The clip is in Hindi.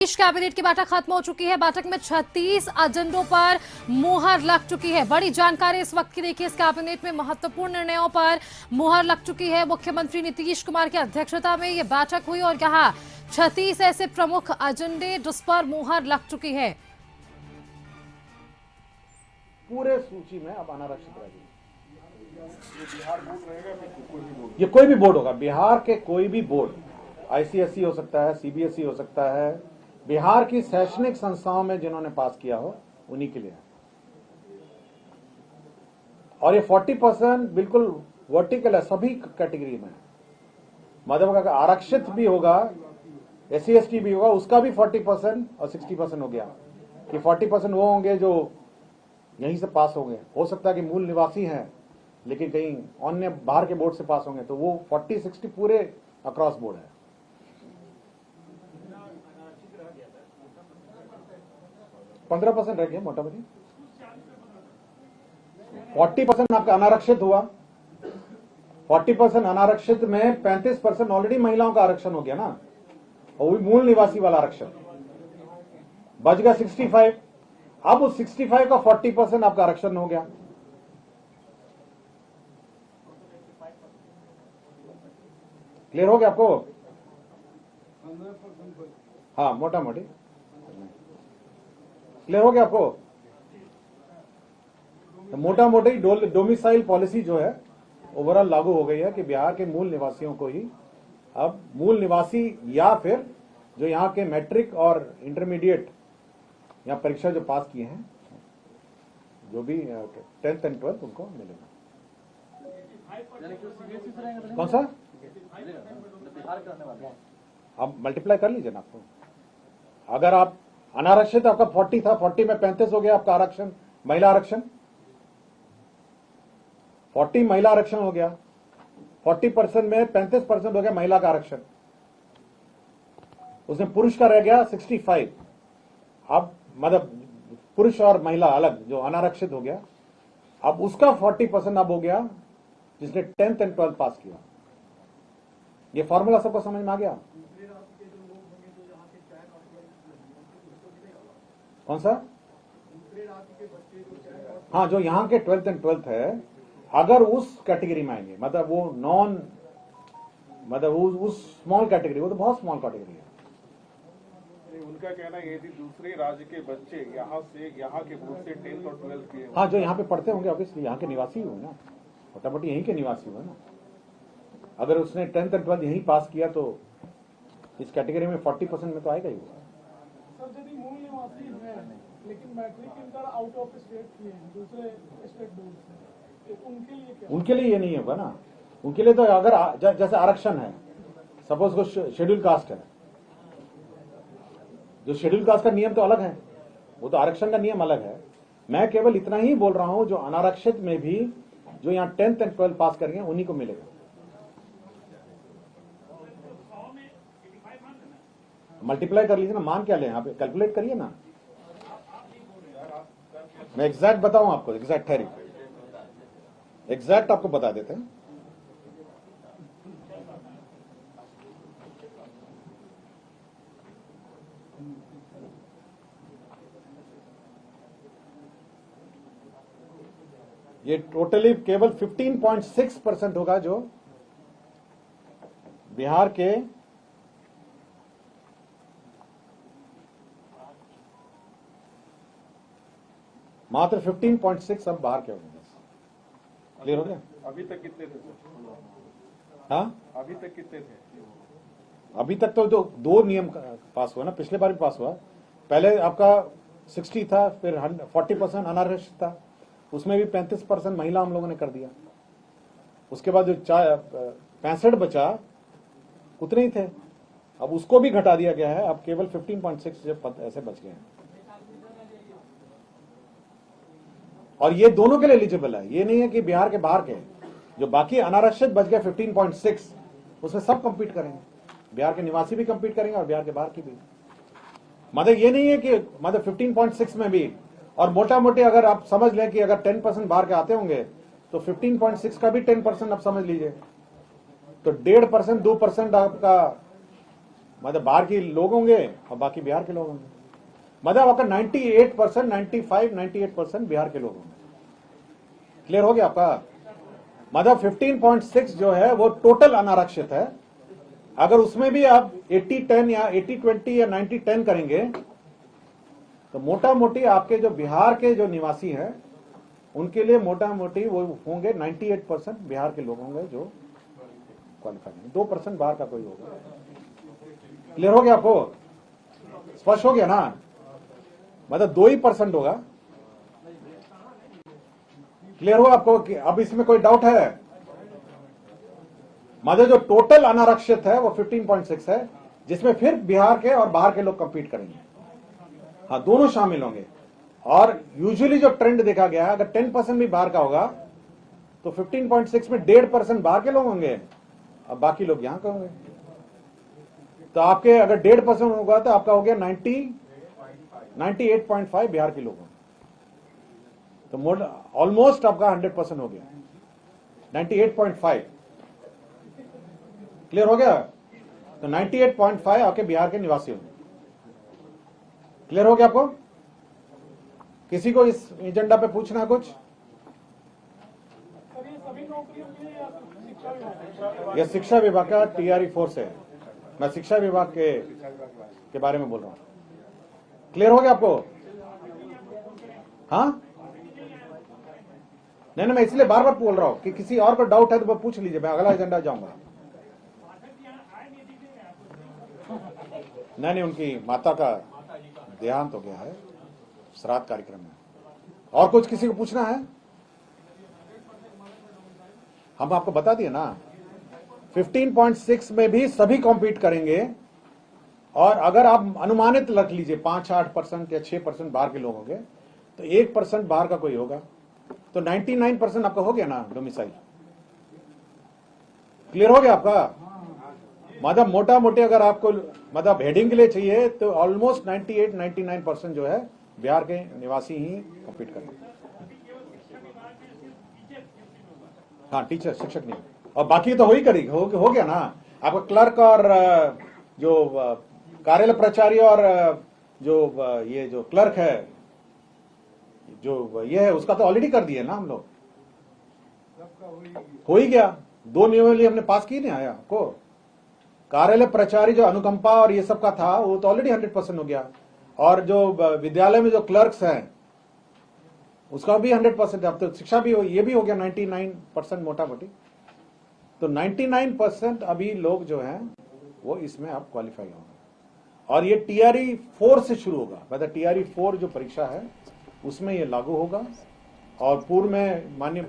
देश कैबिनेट की बैठक खत्म हो चुकी है। बैठक में 36 एजेंडों पर मुहर लग चुकी है। बड़ी जानकारी इस वक्त की देखिए, इस कैबिनेट में महत्वपूर्ण निर्णयों पर मुहर लग चुकी है। मुख्यमंत्री नीतीश कुमार की अध्यक्षता में यह बैठक हुई और कहा 36 ऐसे प्रमुख एजेंडे जिस पर मुहर लग चुकी है। पूरे सूची में अब अनारक्षित रहेगी। बिहार बोर्ड रहेगा, ये कोई भी बोर्ड होगा, बिहार के कोई भी बोर्ड, आईसीएसई हो सकता है, सीबीएसई हो सकता है, बिहार की शैक्षणिक संस्थाओं में जिन्होंने पास किया हो उन्हीं के लिए। और ये 40% बिल्कुल वर्टिकल है, सभी कैटेगरी में। मतलब अगर आरक्षित भी होगा, एससी एसटी भी होगा, उसका भी 40% और 60% हो गया कि 40% वो होंगे जो यहीं से पास होंगे। हो सकता है कि मूल निवासी हैं लेकिन कहीं अन्य बाहर के बोर्ड से पास होंगे, तो वो 40-60 पूरे अक्रॉस बोर्ड है। 15% रह गया मोटा मोटी। 40% आपका अनारक्षित हुआ। 40% अनारक्षित में 35% ऑलरेडी महिलाओं का आरक्षण हो गया ना, और वही मूल निवासी वाला आरक्षण बच गया 65। अब उस 65 का 40% आपका आरक्षण हो गया। क्लियर हो गया आपको? हाँ, मोटा मोटी क्लियर हो गया आपको? तो मोटा मोटी डोमिसाइल पॉलिसी जो है ओवरऑल लागू हो गई है कि बिहार के मूल निवासियों को ही अब मूल निवासी या फिर जो यहाँ के मैट्रिक और इंटरमीडिएट या परीक्षा जो पास किए हैं, जो भी 10th एंड 12th उनको मिलेगा। कौन सा? आप मल्टीप्लाई कर लीजिए ना। आपको अगर आप अनारक्षित आपका 40 था, 40 में 35 हो गया आपका आरक्षण, महिला आरक्षण 40 महिला आरक्षण हो गया, 40% में 35% हो गया महिला का आरक्षण, उसमें पुरुष का रह गया 65। अब मतलब पुरुष और महिला अलग जो अनारक्षित हो गया, अब उसका 40% अब हो गया जिसने 10th एंड 12th पास किया। ये फॉर्मूला सबको समझ में आ गया? कौन सा? हाँ, जो यहाँ के 12th एंड 12th है, अगर उस कैटेगरी में आएंगे, मतलब वो नॉन, मतलब उस स्मॉल कैटेगरी, वो तो बहुत स्मॉल कैटेगरी है। उनका कहना है यदि दूसरे राज्य के बच्चे यहाँ के बोर्ड से 10th और 12th किए, हाँ, जो यहाँ पे पढ़ते होंगे ऑब्वियसली यहाँ के निवासी हुए ना, मोटा मोटी यहीं के निवासी हुए ना। अगर उसने 10th एंड 12th यहीं पास किया तो इस कैटेगरी में 40% में तो आएगा ही होगा। सर, यदि मूल निवासी है लेकिन matric inter out of state किए हैं दूसरे स्टेट बोर्ड से, तो उनके लिए क्या? उनके लिए ये नहीं होगा ना। उनके लिए तो अगर जैसे आरक्षण है, सपोज को शेड्यूल कास्ट है, जो शेड्यूल कास्ट का नियम तो अलग है, वो तो आरक्षण का नियम अलग है। मैं केवल इतना ही बोल रहा हूं, जो अनारक्षित में भी जो यहाँ 10th एंड 12th पास करेंगे उन्हीं को मिलेगा। मल्टीप्लाई कर लीजिए ना, मान क्या ले, यहाँ पे कैलकुलेट करिए ना। मैं एग्जैक्ट बताऊं आपको, एग्जैक्ट ठहरी, एग्जैक्ट आपको बता देते हैं। ये टोटली केवल 15.6% होगा जो बिहार के मात्र 15.6 अब बाहर के होंगे। क्लियर हो गया? अभी तक कितने थे सर? हाँ, अभी तक कितने थे? अभी तक तो जो 2 नियम पास हुआ ना, पिछले बार भी पास हुआ। पहले आपका 60 था, फिर 40% अनारक्षित था, उसमें भी 35% महिला हम लोगों ने कर दिया। उसके बाद जो 65 बचा उतने ही थे, अब उसको भी घटा दिया गया है। अब केवल 15.6 पद ऐसे बच गए हैं, और ये दोनों के लिए एलिजिबल है। ये नहीं है कि बिहार के बाहर के, जो बाकी अनारक्षित बच गए 15.6, उसमें सब कंपीट करेंगे। बिहार के निवासी भी कंपीट करेंगे और बिहार के बाहर की भी। मतलब ये नहीं है कि मतलब 15.6 में भी, और मोटा मोटी अगर आप समझ लें कि अगर 10% बाहर के आते होंगे तो 15.6 का भी 10% आप समझ लीजिए, तो 1.5% 2% आपका मतलब बाहर के लोग होंगे और बाकी बिहार के लोग होंगे। मतलब आपका 98%, 95, 98% बिहार के लोग होंगे। क्लियर हो गया आपका? मतलब 15.6 जो है वो टोटल अनारक्षित है। अगर उसमें भी आप 80-10 या 80-20 या 90-10 करेंगे तो मोटा मोटी आपके जो बिहार के जो निवासी हैं उनके लिए मोटा मोटी वो होंगे 98% बिहार के लोग होंगे जो क्वालिफाई हैं। 2% बाहर का कोई होगा। क्लियर हो गया आपको? स्पष्ट हो गया ना? मतलब 2% होगा। क्लियर हो आपको? कि अब इसमें कोई डाउट है? मतलब जो टोटल अनारक्षित है वो 15.6 है, जिसमें फिर बिहार के और बाहर के लोग कंपीट करेंगे। हाँ, दोनों शामिल होंगे। और यूजुअली जो ट्रेंड देखा गया है, अगर 10% भी बाहर का होगा तो 15.6 में 1.5% बाहर के लोग होंगे और बाकी लोग यहां के होंगे। तो आपके अगर 1.5% होगा तो आपका हो गया 98.5 बिहार के लोग होंगे। तो ऑलमोस्ट आपका 100% हो गया, 98.5। क्लियर हो गया? तो 98.5 आपके बिहार के निवासी होंगे। क्लियर हो गया आपको? किसी को इस एजेंडा पे पूछना है कुछ? सर ये सभी नौकरियों के लिए या शिक्षा विभाग? यह शिक्षा विभाग का टीआरई फोर्स है। मैं शिक्षा विभाग के बारे में बोल रहा हूं। क्लियर हो गया आपको? हाँ, नहीं, मैं इसलिए बार बार बोल रहा हूं कि किसी और को डाउट है तो पूछ लीजिए, मैं अगला एजेंडा जाऊंगा। नहीं, उनकी माता का देहांत हो गया है श्राद्ध कार्यक्रम में। और कुछ किसी को पूछना है? हम आपको बता दिए ना, 15.6 में भी सभी कॉम्पीट करेंगे। और अगर आप अनुमानित रख लीजिए 5-8% या 6% बाहर के लोग होंगे तो 1% बाहर का कोई होगा, तो 99% आपका हो गया ना डोमिसाइल। क्लियर हो गया आपका? मतलब मोटा मोटी अगर आपको मतलब हेडिंग के लिए चाहिए तो ऑलमोस्ट 98-99% जो है बिहार के निवासी ही कम्पीट करेंगे। हाँ, टीचर, शिक्षक नहीं, और बाकी तो हो ही करेगी। हो गया ना आपका क्लर्क और जो कार्यालय प्राचार्य और जो ये जो क्लर्क है जो ये है उसका तो ऑलरेडी कर दिए ना हम लोग। हो ही गया। 2 नियमावली हमने पास की नहीं आया आपको। कार्यालय प्राचार्य जो अनुकंपा और ये सब का था वो तो ऑलरेडी 100% हो गया। और जो विद्यालय में जो क्लर्क्स हैं उसका भी 100%। अब तो शिक्षा भी ये भी हो गया 99% मोटा मोटी। तो 99% अभी लोग जो हैं वो इसमें आप क्वालिफाई होंगे। और ये टीआरई 4 से शुरू होगा। मतलब टीआरई 4 जो परीक्षा है उसमें ये लागू होगा। और पूर्व में माननीय